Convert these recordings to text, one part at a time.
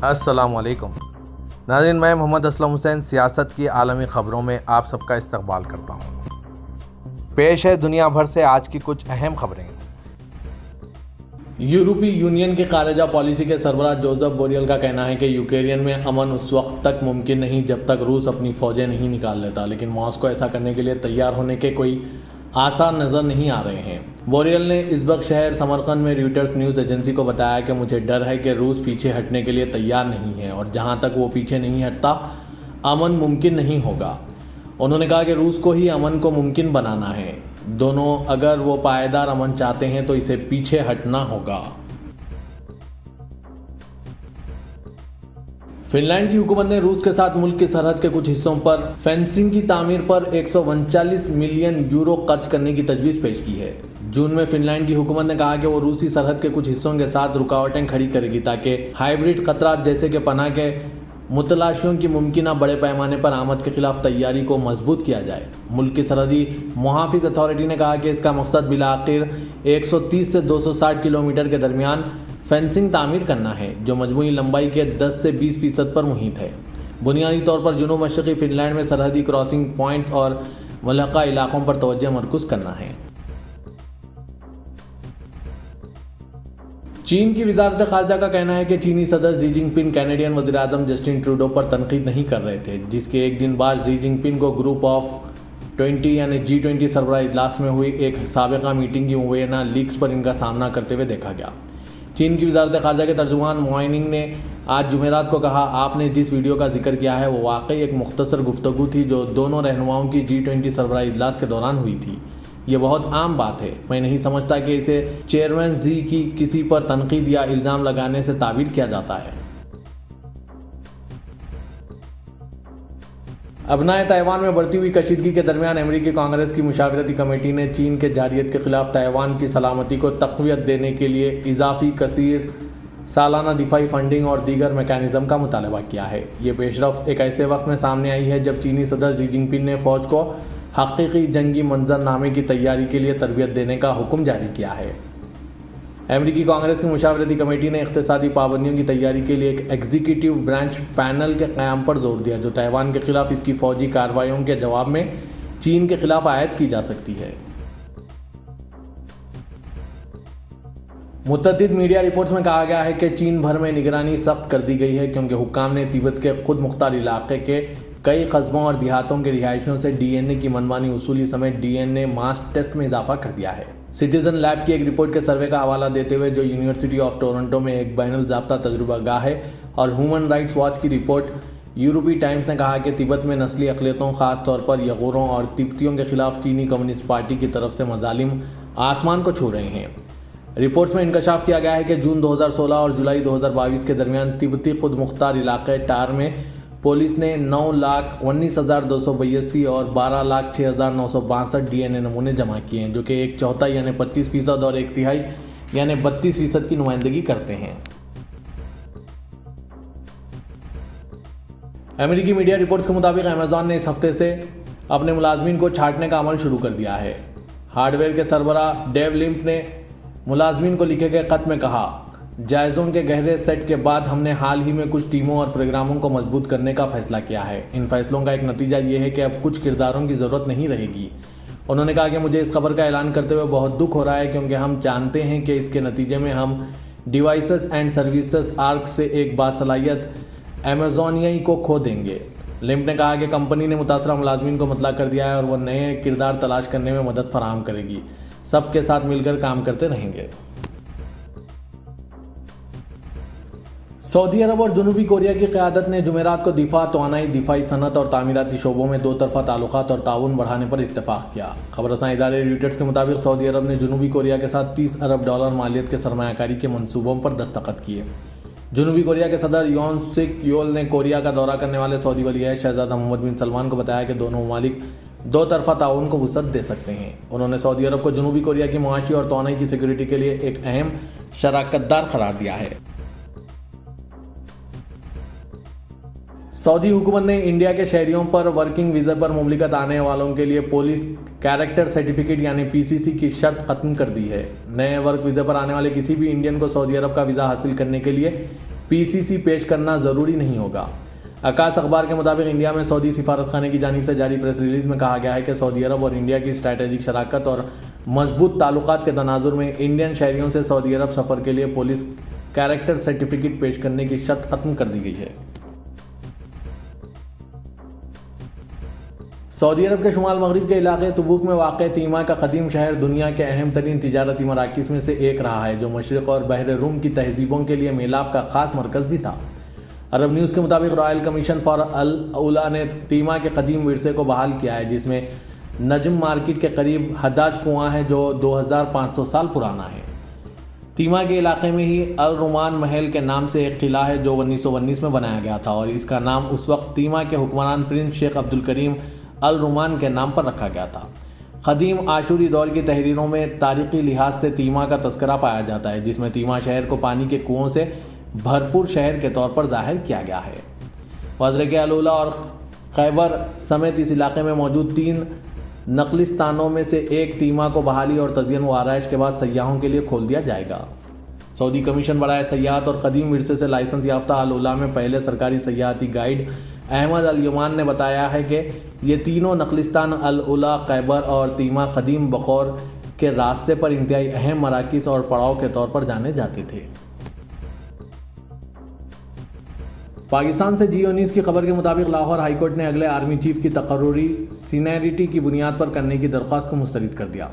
السلام علیکم ناظرین، میں محمد اسلم حسین سیاست کی عالمی خبروں میں آپ سب کا استقبال کرتا ہوں۔ پیش ہے دنیا بھر سے آج کی کچھ اہم خبریں۔ یورپی یونین کی خارجہ پالیسی کے سربراہ جوزف بوریل کا کہنا ہے کہ یوکرین میں امن اس وقت تک ممکن نہیں جب تک روس اپنی فوجیں نہیں نکال لیتا، لیکن ماسکو ایسا کرنے کے لیے تیار ہونے کے کوئی آثار نظر نہیں آ رہے ہیں۔ بوریل نے ازبک شہر سمرقند میں رویٹرز نیوز ایجنسی کو بتایا کہ مجھے ڈر ہے کہ روس پیچھے ہٹنے کے لیے تیار نہیں ہے، اور جہاں تک وہ پیچھے نہیں ہٹتا امن ممکن نہیں ہوگا۔ انہوں نے کہا کہ روس کو ہی امن کو ممکن بنانا ہے، دونوں اگر وہ پائیدار امن چاہتے ہیں تو اسے پیچھے ہٹنا ہوگا۔ فن لینڈ کی حکومت نے روس کے ساتھ ملک کی سرحد کے کچھ حصوں پر فینسنگ کی تعمیر پر 139 ملین یورو خرچ کرنے کی تجویز پیش کی ہے۔ جون میں فن لینڈ کی حکومت نے کہا کہ وہ روسی سرحد کے کچھ حصوں کے ساتھ رکاوٹیں کھڑی کرے گی تاکہ ہائبرڈ خطرات جیسے کہ پناہ کے متلاشیوں کی ممکنہ بڑے پیمانے پر آمد کے خلاف تیاری کو مضبوط کیا جائے۔ ملک کی سرحدی محافظ اتھارٹی نے کہا کہ اس کا مقصد بالآخر 130 سے 260 کلومیٹر کے درمیان فینسنگ تعمیر کرنا ہے، جو مجموعی لمبائی کے 10 سے 20% پر محیط ہے۔ بنیادی طور پر جنوب مشرقی فن لینڈ میں سرحدی کراسنگ پوائنٹس اور ملحقہ علاقوں پر توجہ مرکوز کرنا ہے۔ چین کی وزارت خارجہ کا کہنا ہے کہ چینی صدر شی جن پنگ کینیڈین وزیر اعظم جسٹن ٹروڈو پر تنقید نہیں کر رہے تھے، جس کے ایک دن بعد شی جن پنگ کو گروپ آف 20 یعنی G20 سربراہ اجلاس میں ہوئی ایک سابقہ میٹنگ کی مبینہ لیکس پر ان کا سامنا کرتے ہوئے دیکھا گیا۔ چین کی وزارت خارجہ کے ترجمان موائننگ نے آج جمعرات کو کہا، آپ نے جس ویڈیو کا ذکر کیا ہے وہ واقعی ایک مختصر گفتگو تھی جو دونوں رہنماؤں کی G20 سربراہ اجلاس کے دوران ہوئی تھی۔ یہ بہت عام بات ہے، میں نہیں سمجھتا کہ اسے چیئرمین شی کی کسی پر تنقید یا الزام لگانے سے تعبیر کیا جاتا ہے۔ ابنائے تائیوان میں بڑھتی ہوئی کشیدگی کے درمیان امریکی کانگریس کی مشاورتی کمیٹی نے چین کے جارحیت کے خلاف تائیوان کی سلامتی کو تقویت دینے کے لیے اضافی کثیر سالانہ دفاعی فنڈنگ اور دیگر میکانزم کا مطالبہ کیا ہے۔ یہ پیشرفت ایک ایسے وقت میں سامنے آئی ہے جب چینی صدر شی جن پنگ نے فوج کو حقیقی جنگی منظر نامے کی تیاری کے لیے تربیت دینے کا حکم جاری کیا ہے۔ امریکی کانگریس کی مشاورتی کمیٹی نے اقتصادی پابندیوں کی تیاری کے لیے ایک ایگزیکٹو برانچ پینل کے قیام پر زور دیا جو تائیوان کے خلاف اس کی فوجی کارروائیوں کے جواب میں چین کے خلاف عائد کی جا سکتی ہے۔ متعدد میڈیا رپورٹس میں کہا گیا ہے کہ چین بھر میں نگرانی سخت کر دی گئی ہے کیونکہ حکام نے تبت کے خود مختار علاقے کے کئی قصبوں اور دیہاتوں کے رہائشیوں سے ڈی این اے کی منمانی وصولی سمیت ڈی این اے ماس ٹیسٹ میں اضافہ کر دیا ہے۔ سٹیزن لیب کی ایک رپورٹ کے سروے کا حوالہ دیتے ہوئے جو یونیورسٹی آف ٹورنٹو میں ایک بین الضابطہ تجربہ گاہ ہے، اور ہیومن رائٹس واچ کی رپورٹ یورپی ٹائمز نے کہا کہ تبت میں نسلی اقلیتوں خاص طور پر یغوروں اور تبتیوں کے خلاف چینی کمیونسٹ پارٹی کی طرف سے مظالم آسمان کو چھو رہے ہیں۔ رپورٹس میں انکشاف کیا گیا ہے کہ جون 2016 اور جولائی 2022 کے درمیان تبتی خود مختار علاقے ٹار میں پولیس نے 9,19,282 اور 12,06,962 ڈی این اے نمونے جمع کیے ہیں، جو کہ ایک چوتھائی یعنی 25% اور ایک تہائی یعنی 32% کی نمائندگی کرتے ہیں۔ امریکی میڈیا رپورٹس کے مطابق امیزون نے اس ہفتے سے اپنے ملازمین کو چھانٹنے کا عمل شروع کر دیا ہے۔ ہارڈ ویئر کے سربراہ ڈیو لمپ نے ملازمین کو لکھے گئے خط میں کہا، جائزوں کے گہرے سیٹ کے بعد ہم نے حال ہی میں کچھ ٹیموں اور پروگراموں کو مضبوط کرنے کا فیصلہ کیا ہے۔ ان فیصلوں کا ایک نتیجہ یہ ہے کہ اب کچھ کرداروں کی ضرورت نہیں رہے گی۔ انہوں نے کہا کہ مجھے اس خبر کا اعلان کرتے ہوئے بہت دکھ ہو رہا ہے کیونکہ ہم جانتے ہیں کہ اس کے نتیجے میں ہم ڈیوائسز اینڈ سروسز آرک سے ایک باصلاحیت ایمیزونیائی کو کھو دیں گے۔ لمپ نے کہا کہ کمپنی نے متاثرہ ملازمین کو مطلع کر دیا ہے اور وہ نئے کردار تلاش کرنے میں مدد فراہم کرے گی، سب کے ساتھ مل کر کام کرتے رہیں گے۔ سعودی عرب اور جنوبی کوریا کی قیادت نے جمعرات کو دفاع، توانائی، دفاعی صنعت اور تعمیراتی شعبوں میں دو طرفہ تعلقات اور تعاون بڑھانے پر اتفاق کیا۔ خبر رساں ادارے رویٹرز کے مطابق سعودی عرب نے جنوبی کوریا کے ساتھ $30 ارب مالیت کے سرمایہ کاری کے منصوبوں پر دستخط کیے۔ جنوبی کوریا کے صدر یون سک یول نے کوریا کا دورہ کرنے والے سعودی ولی عہد شہزادہ محمد بن سلمان کو بتایا کہ دونوں ممالک دو طرفہ تعاون کو وسعت دے سکتے ہیں۔ انہوں نے سعودی عرب کو جنوبی کوریا کی معاشی اور توانائی کی سیکورٹی کے لیے ایک اہم شراکت دار قرار دیا ہے۔ سعودی حکومت نے انڈیا کے شہریوں پر ورکنگ ویزا پر مملکت آنے والوں کے لیے پولیس کیریکٹر سرٹیفکیٹ یعنی PCC کی شرط ختم کر دی ہے۔ نئے ورک ویزا پر آنے والے کسی بھی انڈین کو سعودی عرب کا ویزا حاصل کرنے کے لیے PCC پیش کرنا ضروری نہیں ہوگا۔ عکاس اخبار کے مطابق انڈیا میں سعودی سفارت خانے کی جانب سے جاری پریس ریلیز میں کہا گیا ہے کہ سعودی عرب اور انڈیا کی اسٹریٹجک شراکت اور مضبوط تعلقات کے تناظر میں انڈین شہریوں سے سعودی عرب سفر کے لیے پولیس کیریکٹر سرٹیفکیٹ پیش کرنے کی شرط ختم کر دی گئی ہے۔ سعودی عرب کے شمال مغرب کے علاقے تبوک میں واقع تیما کا قدیم شہر دنیا کے اہم ترین تجارتی مراکز میں سے ایک رہا ہے، جو مشرق اور بحر روم کی تہذیبوں کے لیے میلاب کا خاص مرکز بھی تھا۔ عرب نیوز کے مطابق رائل کمیشن فار الاولا نے تیما کے قدیم ورثے کو بحال کیا ہے، جس میں نجم مارکیٹ کے قریب حداج کنواں ہے جو 2500 سال پرانا ہے۔ تیما کے علاقے میں ہی الرومان محل کے نام سے ایک قلعہ ہے جو 1919 میں بنایا گیا تھا، اور اس کا نام اس وقت تیما کے حکمران پرنس شیخ عبدالکریم الرومان کے نام پر رکھا گیا تھا۔ قدیم آشوری دور کی تحریروں میں تاریخی لحاظ سے تیما کا تذکرہ پایا جاتا ہے، جس میں تیما شہر کو پانی کے کنووں سے بھرپور شہر کے طور پر ظاہر کیا گیا ہے۔ وزرے الاولا اور خیبر سمیت اس علاقے میں موجود 3 نقلستانوں میں سے ایک تیما کو بحالی اور تزئین و آرائش کے بعد سیاحوں کے لیے کھول دیا جائے گا۔ سعودی کمیشن برائے سیاحت اور قدیم ورثے سے لائسنس یافتہ الاولا میں پہلے سرکاری سیاحتی گائیڈ احمد الیمان نے بتایا ہے کہ یہ تینوں نقلستان الاولا، خیبر اور تیما قدیم بخور کے راستے پر انتہائی اہم مراکز اور پڑاؤ کے طور پر جانے جاتے تھے۔ پاکستان سے جیو نیوز کی خبر کے مطابق لاہور ہائی کورٹ نے اگلے آرمی چیف کی تقرری سینیریٹی کی بنیاد پر کرنے کی درخواست کو مسترد کر دیا۔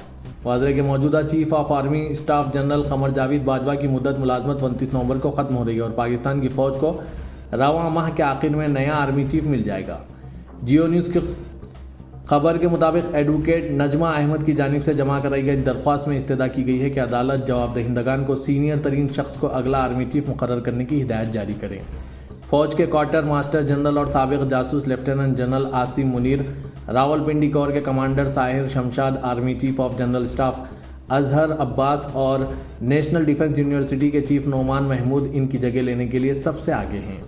وزرے کے موجودہ chief of army staff general Qamar Javed Bajwa کی مدت ملازمت 29 نومبر کو ختم ہو رہی ہے اور پاکستان کی فوج کو رواں ماہ کے آخر میں نیا آرمی چیف مل جائے گا۔ جیو نیوز کی خبر کے مطابق ایڈوکیٹ نجمہ احمد کی جانب سے جمع کرائی گئی درخواست میں استدعا کی گئی ہے کہ عدالت جواب دہندگان کو سینئر ترین شخص کو اگلا آرمی چیف مقرر کرنے کی ہدایت جاری کرے۔ فوج کے کوارٹر ماسٹر جنرل اور سابق جاسوس lieutenant general Asim Munir, Rawalpindi corps کے commander Sahir Shamshad, army chief of general staff Azhar Abbas اور نیشنل ڈیفنس یونیورسٹی کے چیف نعمان محمود ان کی جگہ لینے کے لیے سب سے آگے ہیں۔